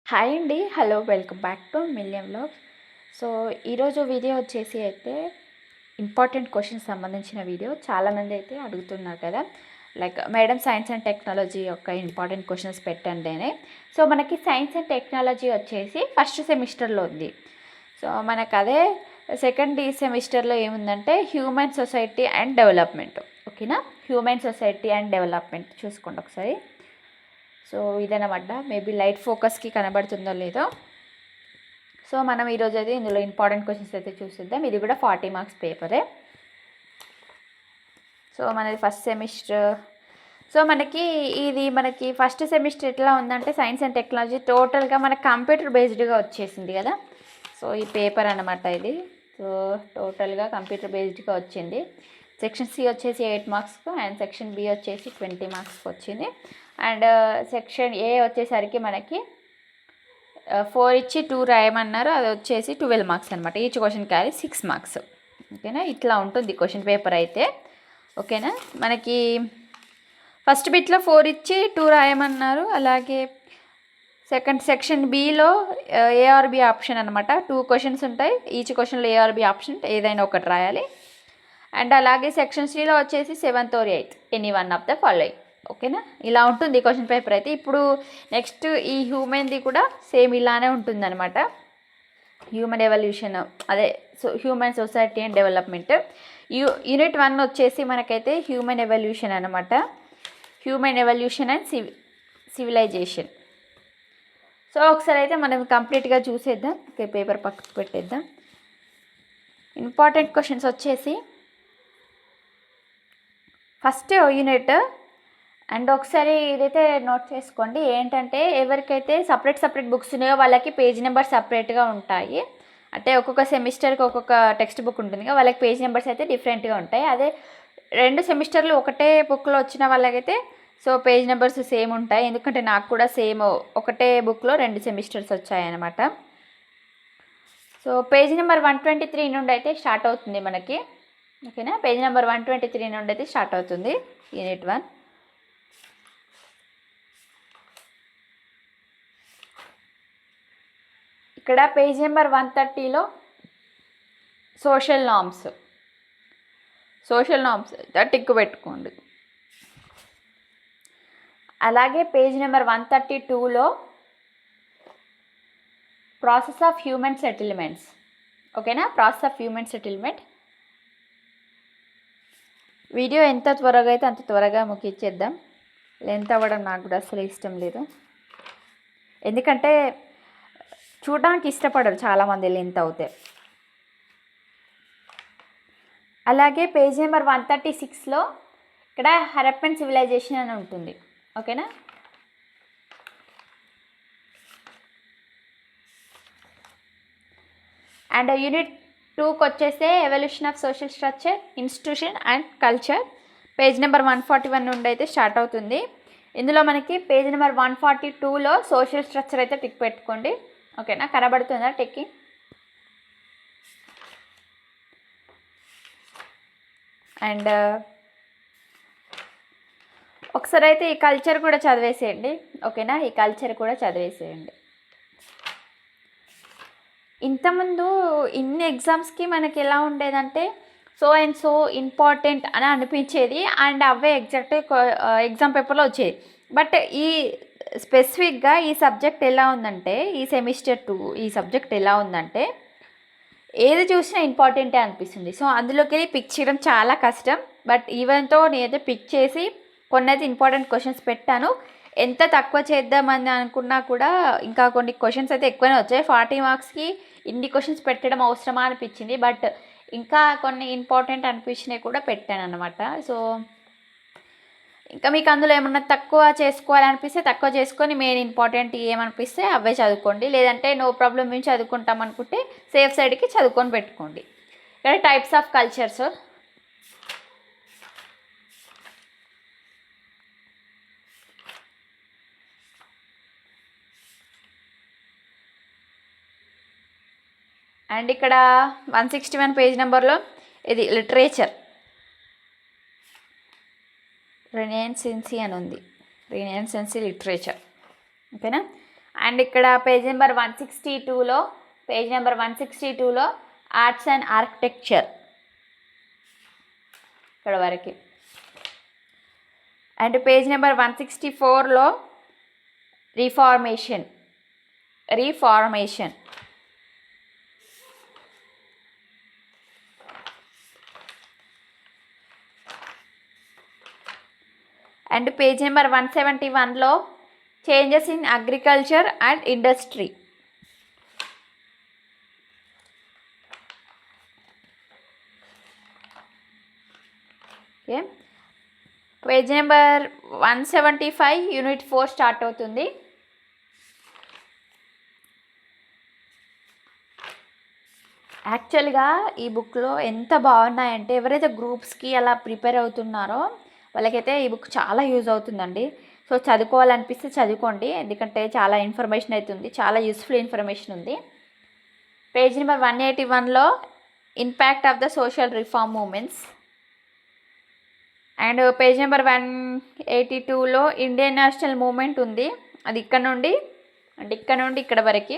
Hi అండి. Hello, welcome back to మిలియం vlogs. So ఈరోజు video వచ్చేసి అయితే ఇంపార్టెంట్ క్వశ్చన్స్ సంబంధించిన వీడియో. చాలామంది అయితే అడుగుతున్నారు కదా, like madam science and technology యొక్క ఇంపార్టెంట్ క్వశ్చన్స్ పెట్టండి అని. సో మనకి సైన్స్ అండ్ టెక్నాలజీ వచ్చేసి ఫస్ట్ సెమిస్టర్లో ఉంది. సో మనకు అదే సెకండ్ సెమిస్టర్లో ఏముందంటే హ్యూమన్ సొసైటీ అండ్ డెవలప్మెంట్. ఓకేనా, హ్యూమన్ సొసైటీ అండ్ డెవలప్మెంట్ చూసుకోండి ఒకసారి. సో ఇదనమాట, మేబీ లైట్ ఫోకస్కి కనబడుతుందో లేదో. సో మనం ఈరోజు అయితే ఇందులో ఇంపార్టెంట్ క్వశ్చన్స్ అయితే చూసిద్దాం. ఇది కూడా 40 మార్క్స్ పేపరే. సో మనది ఫస్ట్ సెమిస్టర్. సో మనకి ఫస్ట్ సెమిస్టర్ ఎట్లా ఉందంటే సైన్స్ అండ్ టెక్నాలజీ టోటల్గా మనకు కంప్యూటర్ బేస్డ్గా వచ్చేసింది కదా. సో ఈ పేపర్ అనమాట ఇది. సో టోటల్గా కంప్యూటర్ బేస్డ్గా వచ్చింది. సెక్షన్ సి వచ్చేసి 8 మార్క్స్కు అండ్ సెక్షన్ బి వచ్చేసి 20 మార్క్స్కి వచ్చింది. అండ్ సెక్షన్ ఏ వచ్చేసరికి మనకి 4 ఇచ్చి 2 రాయమన్నారు. అది వచ్చేసి 12 మార్క్స్ అనమాట. Each question carry 6 marks. ఓకేనా, ఇట్లా ఉంటుంది క్వశ్చన్ పేపర్ అయితే. ఓకేనా, మనకి ఫస్ట్ బిట్లో 4 ఇచ్చి 2 రాయమన్నారు. అలాగే సెక్షన్ బిలో ఏఆర్బి ఆప్షన్ అనమాట. 2 క్వశ్చన్స్ ఉంటాయి. ఈచ్ క్వశ్చన్లో ఏఆర్బి ఆప్షన్ ఏదైనా ఒకటి రాయాలి. అండ్ అలాగే సెక్షన్ సిలో వచ్చేసి 7th or 8th any one of the following. ఓకేనా, ఇలా ఉంటుంది క్వశ్చన్ పేపర్ అయితే. ఇప్పుడు నెక్స్ట్ ఈ హ్యూమన్ది కూడా సేమ్ ఇలానే ఉంటుందన్నమాట. హ్యూమన్ ఎవల్యూషన్, అదే human society and development. Unit 1 వచ్చేసి మనకైతే హ్యూమన్ ఎవల్యూషన్ అనమాట. Human evolution and civilization. So ఒకసారి అయితే మనం కంప్లీట్గా చూసేద్దాం. ఓకే, పేపర్ పక్కకు పెట్టేద్దాం. ఇంపార్టెంట్ క్వశ్చన్స్ వచ్చేసి ఫస్ట్ యూనిట్. అండ్ ఒకసారి ఇదైతే నోట్ చేసుకోండి. ఏంటంటే ఎవరికైతే సపరేట్ బుక్స్ ఉన్నాయో వాళ్ళకి పేజ్ నెంబర్ సపరేట్గా ఉంటాయి. అంటే ఒక్కొక్క సెమిస్టర్కి ఒక్కొక్క టెక్స్ట్ బుక్ ఉంటుంది కదా, వాళ్ళకి పేజ్ నెంబర్స్ అయితే డిఫరెంట్గా ఉంటాయి. అదే 2 సెమిస్టర్లు ఒకటే బుక్లో వచ్చిన వాళ్ళకైతే సో పేజ్ నెంబర్స్ సేమ్ ఉంటాయి. ఎందుకంటే నాకు కూడా సేమ్ ఒకటే బుక్లో 2 సెమిస్టర్స్ వచ్చాయన్నమాట. సో పేజ్ నెంబర్ 123 నుండి అయితే స్టార్ట్ అవుతుంది మనకి. ఓకేనా, పేజ్ నెంబర్ 123 నుండి అయితే స్టార్ట్ అవుతుంది యూనిట్ 1. ఇక్కడ పేజ్ నెంబర్ 130లో సోషల్ నార్మ్స్ టిక్ పెట్టుకోండి. అలాగే పేజ్ నెంబర్ 132లో ప్రాసెస్ ఆఫ్ హ్యూమన్ సెటిల్మెంట్స్. ఓకేనా, process of human settlement. Video ఎంత త్వరగా అయితే అంత త్వరగా ముగించేద్దాం. లెంత్ అవ్వడం నాకు కూడా అసలు ఇష్టం లేదు. ఎందుకంటే చూడడానికి ఇష్టపడరు చాలామంది లెంత్ అవుతే. అలాగే పేజ్ నెంబర్ 136లో ఇక్కడ హరప్పన్ సివిలైజేషన్ అని ఉంటుంది. ఓకేనా, అండ్ యూనిట్ 2కి వచ్చేస్తే evolution of social structure, institution and culture. Page number 141 నుండి అయితే స్టార్ట్ అవుతుంది. ఇందులో మనకి పేజ్ నెంబర్ 142లో సోషల్ స్ట్రక్చర్ అయితే టిక్ పెట్టుకోండి. ఓకేనా, కనబడుతుందా టిక్కింగ్? అండ్ ఒకసారి అయితే ఈ కల్చర్ కూడా చదివేసేయండి. ఓకేనా, ఈ కల్చర్ కూడా చదివేసేయండి. ఇంతకుముందు ఇన్ని ఎగ్జామ్స్కి మనకి ఎలా ఉండేదంటే సో అండ్ సో ఇంపార్టెంట్ అని అనిపించేది. అండ్ అవే ఎగ్జాక్ట్ ఎగ్జామ్ పేపర్లో వచ్చేది. బట్ ఈ స్పెసిఫిక్గా ఈ సబ్జెక్ట్ ఎలా ఉందంటే ఈ సెమిస్టర్ 2 ఈ సబ్జెక్ట్ ఎలా ఉందంటే ఏది చూసినా ఇంపార్టెంటే అనిపిస్తుంది. సో అందులోకి వెళ్ళి పిక్ చేయడం చాలా కష్టం. బట్ ఈవెన్తో నేనైతే పిక్ చేసి కొన్ని అయితే ఇంపార్టెంట్ క్వశ్చన్స్ పెట్టాను. ఎంత తక్కువ చేద్దామని అనుకున్నా కూడా ఇంకా కొన్ని క్వశ్చన్స్ అయితే ఎక్కువనే వచ్చాయి. 40 మార్క్స్కి ఇన్ని క్వశ్చన్స్ పెట్టడం అవసరమా అనిపించింది. బట్ ఇంకా కొన్ని ఇంపార్టెంట్ అనిపించినవి కూడా పెట్టాను అనమాట. సో ఇంకా మీకు అందులో ఏమన్నా తక్కువ చేసుకోవాలనిపిస్తే తక్కువ చేసుకొని మెయిన్ ఇంపార్టెంట్ ఏమనిపిస్తే అవే చదువుకోండి. లేదంటే నో ప్రాబ్లం మేము చదువుకుంటాం అనుకుంటే సేఫ్ సైడ్కి చదువుకొని పెట్టుకోండి. ఇక్కడ టైప్స్ ఆఫ్ కల్చర్స్. అండ్ ఇక్కడ 161 పేజ్ నెంబర్లో ఇది లిటరేచర్ రెనెసెన్స్ అని ఉంది. Renaissance literature. ఓకేనా, అండ్ ఇక్కడ పేజ్ నెంబర్ 162లో ఆర్ట్స్ అండ్ ఆర్కిటెక్చర్ ఇక్కడ వరకు. అండ్ పేజ్ నెంబర్ 164లో రీఫార్మేషన్. అండ్ పేజ్ నెంబర్ 171లో changes in agriculture and industry. Okay, page number 175 unit 4 start అవుతుంది. యాక్చువల్గా ఈ బుక్లో ఎంత బాగున్నాయంటే ఎవరైతే గ్రూప్స్కి అలా ప్రిపేర్ అవుతున్నారో వాళ్ళకైతే ఈ బుక్ చాలా యూజ్ అవుతుందండి. సో చదువుకోవాలనిపిస్తే చదువుకోండి, ఎందుకంటే చాలా ఇన్ఫర్మేషన్ అవుతుంది, చాలా యూస్ఫుల్ ఇన్ఫర్మేషన్ ఉంది. పేజ్ నెంబర్ 181లో impact of the social reform movements. And page number 182లో ఇండియన్ నేషనల్ మూమెంట్ ఉంది. అది ఇక్కడ నుండి ఇక్కడ వరకు.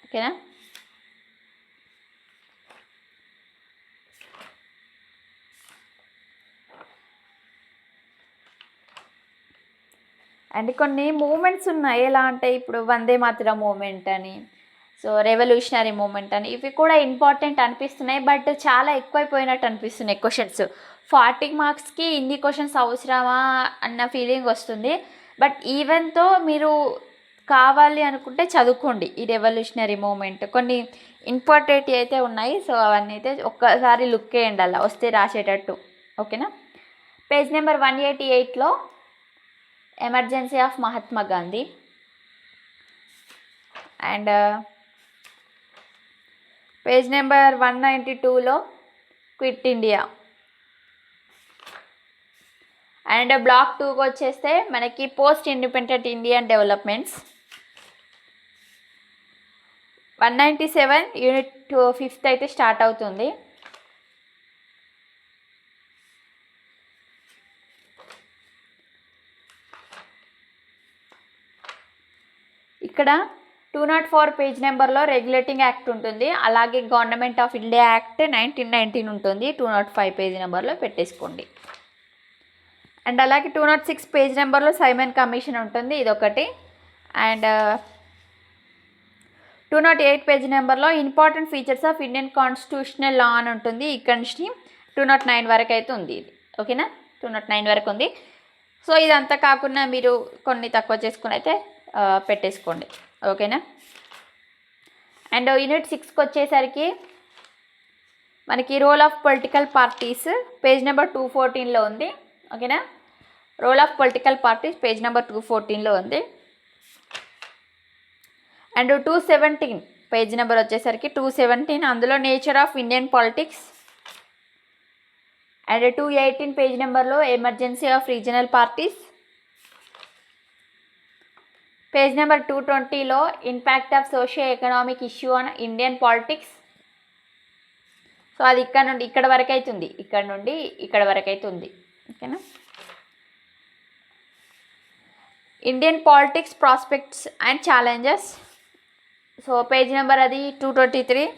ఓకేనా. అండ్ కొన్ని మూమెంట్స్ ఉన్నాయి, ఎలా అంటే ఇప్పుడు వందే మాతరం మూమెంట్ అని, సో రెవల్యూషనరీ మూమెంట్ అని, ఇవి కూడా ఇంపార్టెంట్ అనిపిస్తున్నాయి. బట్ చాలా ఎక్కువైపోయినట్టు అనిపిస్తున్నాయి క్వశ్చన్స్. 40 మార్క్స్కి ఇన్ని క్వశ్చన్స్ అవసరమా అన్న ఫీలింగ్ వస్తుంది. బట్ ఈవెన్తో మీరు కావాలి అనుకుంటే చదువుకోండి. ఈ రెవల్యూషనరీ మూమెంట్ కొన్ని ఇంపార్టెంట్ అయితే ఉన్నాయి, సో అవన్నీ అయితే ఒక్కసారి లుక్ వేయండి అలా వస్తే రాసేటట్టు. ఓకేనా. పేజ్ నెంబర్ 188లో emergency of Mahatma Gandhi. And page number 192లో క్విట్ ఇండియా. అండ్ బ్లాక్ 2కి వచ్చేస్తే మనకి post independent Indian developments. 197 unit 5 అయితే స్టార్ట్ అవుతుంది. ఇక్కడ 204 పేజ్ నెంబర్లో రెగ్యులేటింగ్ యాక్ట్ ఉంటుంది, అలాగే గవర్నమెంట్ ఆఫ్ ఇండియా యాక్ట్ 1919 ఉంటుంది. 205 పేజ్ నెంబర్లో పెట్టేసుకోండి. అండ్ అలాగే 206 పేజ్ నెంబర్లో సైమన్ కమిషన్ ఉంటుంది, ఇదొకటి. అండ్ 208 పేజ్ నెంబర్లో important features of Indian constitutional law అని ఉంటుంది. ఇక్కడ నుంచి 209 వరకు అయితే ఉంది ఇది. ఓకేనా, 209 వరకు ఉంది. సో ఇదంతా కాకుండా మీరు కొన్ని తక్కువ చేసుకుని అయితే పెట్టేసుకోండి. ఓకేనా. అండ్ యూనిట్ 6కి వచ్చేసరికి మనకి role of political parties page number 214లో ఉంది. ఓకేనా, role of political parties page number 214లో ఉంది. అండ్ 217 పేజ్ నెంబర్ వచ్చేసరికి 217, అందులో nature of Indian politics. And 218 page నెంబర్లో emergency of regional parties. Page number 220లో impact of socio economic issue on Indian politics. So అది ఇక్కడ నుండి ఇక్కడ వరకు అవుతుంది, ఇక్కడ నుండి ఇక్కడ వరకు అవుతుంది. ఓకేనా. Indian politics prospects and challenges. So page number అది 223.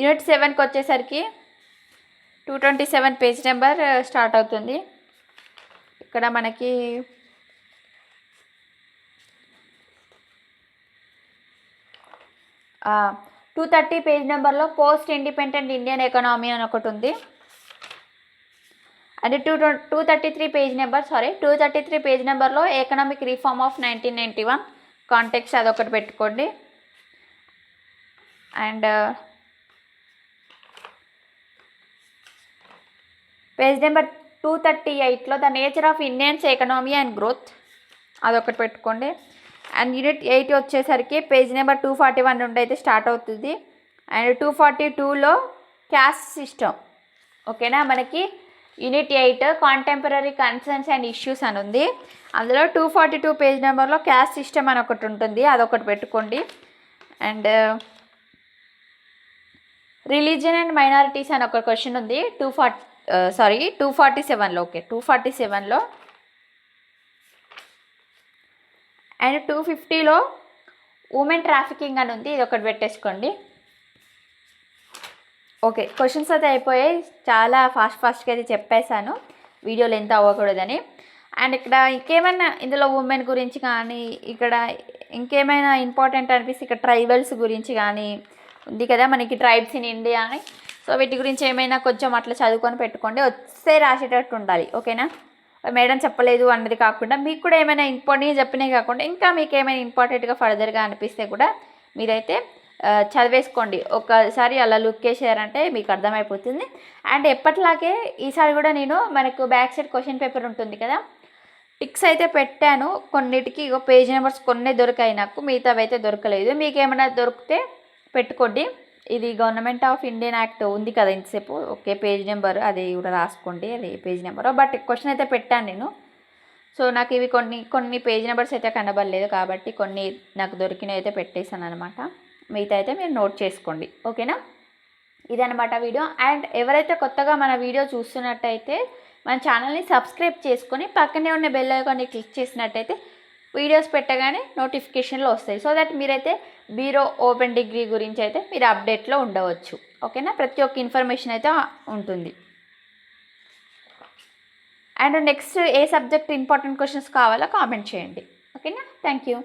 యూనిట్ 7కి వచ్చేసరికి 227 పేజ్ నెంబర్ స్టార్ట్ అవుతుంది. ఇక్కడ మనకి 230 పేజ్ నెంబర్లో పోస్ట్ ఇండిపెండెంట్ ఇండియన్ ఎకనామీ అని ఒకటి ఉంది. అంటే 233 పేజ్ నెంబర్లో ఎకనామిక్ రిఫార్మ్ ఆఫ్ 1991 కాంటెక్స్ట్ అదొకటి పెట్టుకోండి. అండ్ పేజ్ నెంబర్ 238లో the nature of Indians economy and growth అదొకటి పెట్టుకోండి. అండ్ యూనిట్ 8 వచ్చేసరికి పేజ్ నెంబర్ 241 నుండి అయితే స్టార్ట్ అవుతుంది. అండ్ 242లో క్యాస్ట్ సిస్టమ్. ఓకేనా, మనకి unit 8 contemporary concerns and issues అని ఉంది. అందులో 242 పేజ్ నెంబర్లో క్యాస్ట్ సిస్టమ్ అని ఒకటి ఉంటుంది, అదొకటి పెట్టుకోండి. అండ్ రిలీజియన్ అండ్ మైనారిటీస్ అని ఒక క్వశ్చన్ ఉంది సారీ 247లో, ఓకే 247లో అండ్ 250లో ఉమెన్ ట్రాఫికింగ్ అని ఉంది, ఇది ఒకటి పెట్టేసుకోండి. ఓకే, క్వశ్చన్స్ అయితే అయిపోయాయి. చాలా ఫాస్ట్గా అయితే చెప్పేశాను, వీడియో లెంత్ అవ్వకూడదని. అండ్ ఇక్కడ ఇంకేమైనా ఇందులో ఉమెన్ గురించి కానీ, ఇక్కడ ఇంకేమైనా ఇంపార్టెంట్ అనిపిస్తే ఇక్కడ ట్రైబల్స్ గురించి కానీ ఉంది కదా మనకి, ట్రైబ్స్ ఇన్ ఇండియా అని. సో వీటి గురించి ఏమైనా కొంచెం అట్లా చదువుకొని పెట్టుకోండి, వస్తే రాసేటట్టు ఉండాలి. ఓకేనా, మేడం చెప్పలేదు అన్నది కాకుండా మీకు కూడా ఏమైనా ఇంపార్టెంట్గా చెప్పినవి కాకుండా ఇంకా మీకు ఏమైనా ఇంపార్టెంట్గా ఫర్దర్గా అనిపిస్తే కూడా మీరైతే చదివేసుకోండి. ఒకసారి అలా లుక్ వేసారంటే మీకు అర్థమైపోతుంది. అండ్ ఎప్పటిలాగే ఈసారి కూడా నేను మనకు బ్యాక్ సైడ్ క్వశ్చన్ పేపర్ ఉంటుంది కదా, టిక్స్ అయితే పెట్టాను కొన్నిటికి. పేజ్ నెంబర్స్ కొన్ని దొరికాయి నాకు, మిగతావి అయితే దొరకలేదు. మీకు ఏమైనా దొరికితే పెట్టుకోండి. ఇది గవర్నమెంట్ ఆఫ్ ఇండియన్ యాక్ట్ ఉంది కదా ఇంతసేపు, ఓకే పేజ్ నెంబర్ అది కూడా రాసుకోండి, అది పేజ్ నెంబర్. బట్ క్వశ్చన్ అయితే పెట్టాను నేను. సో నాకు ఇవి కొన్ని పేజ్ నెంబర్స్ అయితే కనబడలేదు కాబట్టి కొన్ని నాకు దొరికినవి అయితే పెట్టేశాను అనమాట. మిగతా అయితే మీరు నోట్ చేసుకోండి. ఓకేనా, ఇదనమాట వీడియో. అండ్ ఎవరైతే కొత్తగా మన వీడియో చూస్తున్నట్టయితే మన ఛానల్ని సబ్స్క్రైబ్ చేసుకొని పక్కనే ఉన్న బెల్ ఐకాన్ని క్లిక్ చేసినట్టయితే వీడియోస్ పెట్టగానే నోటిఫికేషన్లు వస్తాయి. సో దట్ మీరైతే బీరో ఓపెన్ డిగ్రీ గురించి అయితే మీరు అప్డేట్లో ఉండవచ్చు. ఓకేనా, ప్రతి ఒక్క ఇన్ఫర్మేషన్ అయితే ఉంటుంది. And next A subject important questions కావాలో కామెంట్ చేయండి. ఓకేనా, థ్యాంక్ యూ.